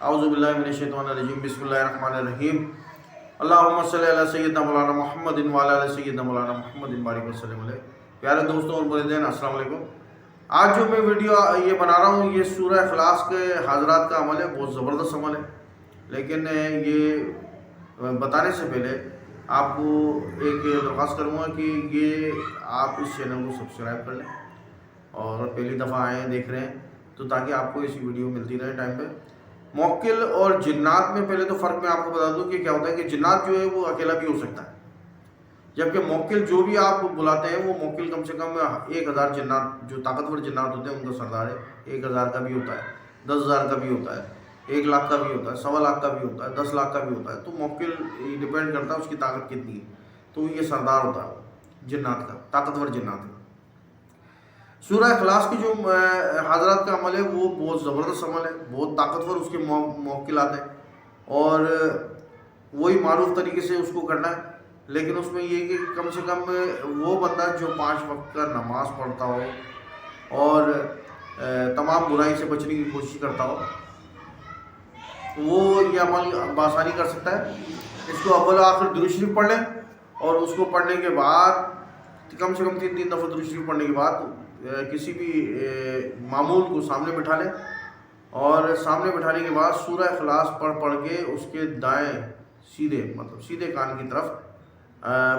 اعوذ باللہ من الشیطان الرجیم بسم اللہ الرحمن الرحیم اللہم صلی علی سیدنا مولانا محمد وعلی آل سیدنا مولانا محمد بارک وسلم علیہ۔ پیارے دوستوں اور مریدین السلام علیکم۔ آج جو میں ویڈیو یہ بنا رہا ہوں یہ سورہ اخلاص کے حاضرات کا عمل ہے، بہت زبردست عمل ہے، لیکن یہ بتانے سے پہلے آپ کو ایک درخواست کروں گا کہ یہ آپ اس چینل کو سبسکرائب کر لیں اور پہلی دفعہ آئے ہیں دیکھ رہے ہیں تو تاکہ آپ کو ایسی ویڈیو ملتی رہے ٹائم پہ۔ موکل اور جنات میں پہلے تو فرق میں آپ کو بتا دوں کہ کیا ہوتا ہے کہ جنات جو ہے وہ اکیلا بھی ہو سکتا ہے، جبکہ موکل جو بھی آپ بلاتے ہیں وہ موکل کم سے کم 1000 جنات جو طاقتور جنات ہوتے ہیں ان کا سردار ہے۔ 1000 کا بھی ہوتا ہے، 10,000 کا بھی ہوتا ہے، 1 لاکھ کا بھی ہوتا ہے، 1.25 لاکھ کا بھی ہوتا ہے، 10 لاکھ کا بھی ہوتا ہے۔ تو موکل ڈیپینڈ کرتا ہے اس کی طاقت کتنی ہے، تو یہ سردار ہوتا ہے جنات کا، طاقتور جنات کا۔ سورہ اخلاص کی جو حضرات کا عمل ہے وہ بہت زبردست عمل ہے، بہت طاقتور اس کے موکلات ہیں اور وہی معروف طریقے سے اس کو کرنا ہے، لیکن اس میں یہ کہ کم سے کم وہ بندہ جو 5 وقت کا نماز پڑھتا ہو اور تمام برائی سے بچنے کی کوشش کرتا ہو وہ یہ عمل بآسانی کر سکتا ہے۔ اس کو اول آخر درود شریف پڑھ لیں اور اس کو پڑھنے کے بعد کم سے کم 3 دفعہ درود شریف پڑھنے کے بعد کسی بھی معمول کو سامنے بٹھا لیں اور سامنے بٹھانے کے بعد سورہ اخلاص پڑھ کے اس کے دائیں سیدھے کان کی طرف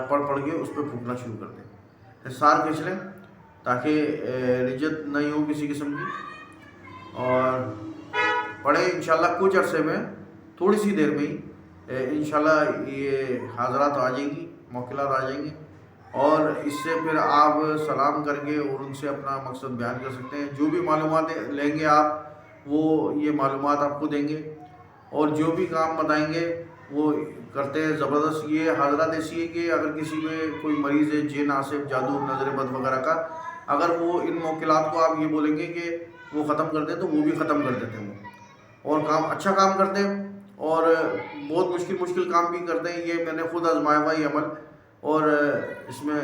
پڑھ کے اس پہ پھونکنا شروع کر دیں۔ حصار کھینچ لیں تاکہ رجت نہیں ہو کسی قسم کی، اور پڑھیں انشاءاللہ کچھ عرصے میں، تھوڑی سی دیر میں ہی انشاءاللہ یہ حاضرات آ جائیں گی، موکلات آ جائیں گے، اور اس سے پھر آپ سلام کر کے اور ان سے اپنا مقصد بیان کر سکتے ہیں۔ جو بھی معلومات لیں گے آپ وہ یہ معلومات آپ کو دیں گے اور جو بھی کام بتائیں گے وہ کرتے ہیں زبردست۔ یہ حضرات ایسی ہے کہ اگر کسی میں کوئی مریض ہے جن آصف جادو نظر بد وغیرہ کا، اگر وہ ان موکلات کو آپ یہ بولیں گے کہ وہ ختم کر دیں تو وہ بھی ختم کر دیتے ہیں، اور کام اچھا کام کرتے ہیں اور بہت مشکل کام بھی کرتے ہیں۔ یہ میں نے خود آزمایا ہوا یہ عمل، اور اس میں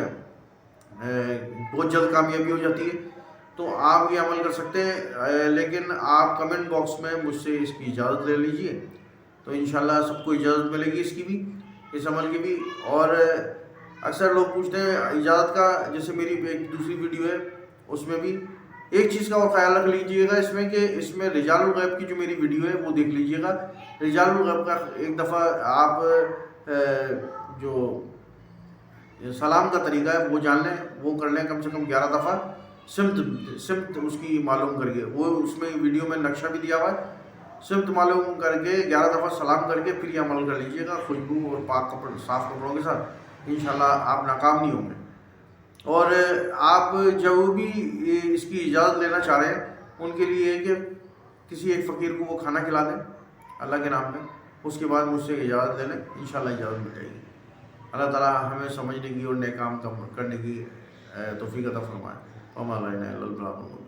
بہت جلد کامیابی ہو جاتی ہے۔ تو آپ یہ عمل کر سکتے ہیں، لیکن آپ کمنٹ باکس میں مجھ سے اس کی اجازت لے لیجئے، تو انشاءاللہ سب کو اجازت ملے گی اس کی بھی، اس عمل کی بھی۔ اور اکثر لوگ پوچھتے ہیں اجازت کا، جیسے میری ایک دوسری ویڈیو ہے اس میں بھی ایک چیز کا وہ خیال رکھ لیجئے گا اس میں کہ اس میں رجال الغیب کی جو میری ویڈیو ہے وہ دیکھ لیجئے گا۔ رجال الغیب کا ایک دفعہ آپ جو سلام کا طریقہ ہے وہ جان لیں، وہ کر لیں کم سے کم 11 دفعہ، سمت اس کی معلوم کر کے، وہ اس میں ویڈیو میں نقشہ بھی دیا ہوا ہے، سمت معلوم کر کے 11 دفعہ سلام کر کے پھر یہ عمل کر لیجئے گا خوشبو اور پاک صاف کپڑوں کے ساتھ، انشاءاللہ آپ ناکام نہیں ہوں گے۔ اور آپ جو بھی اس کی اجازت لینا چاہ رہے ہیں ان کے لیے ہے کہ کسی ایک فقیر کو وہ کھانا کھلا دیں اللہ کے نام پہ، اس کے بعد مجھ سے اجازت لے لیں، انشاءاللہ اجازت مل جائے گی۔ اللہ تعالیٰ ہمیں سمجھنے کی اور نیک کام کرنے کی توفیق عطا فرمائے۔ وما علینا الا البلاغ المبین۔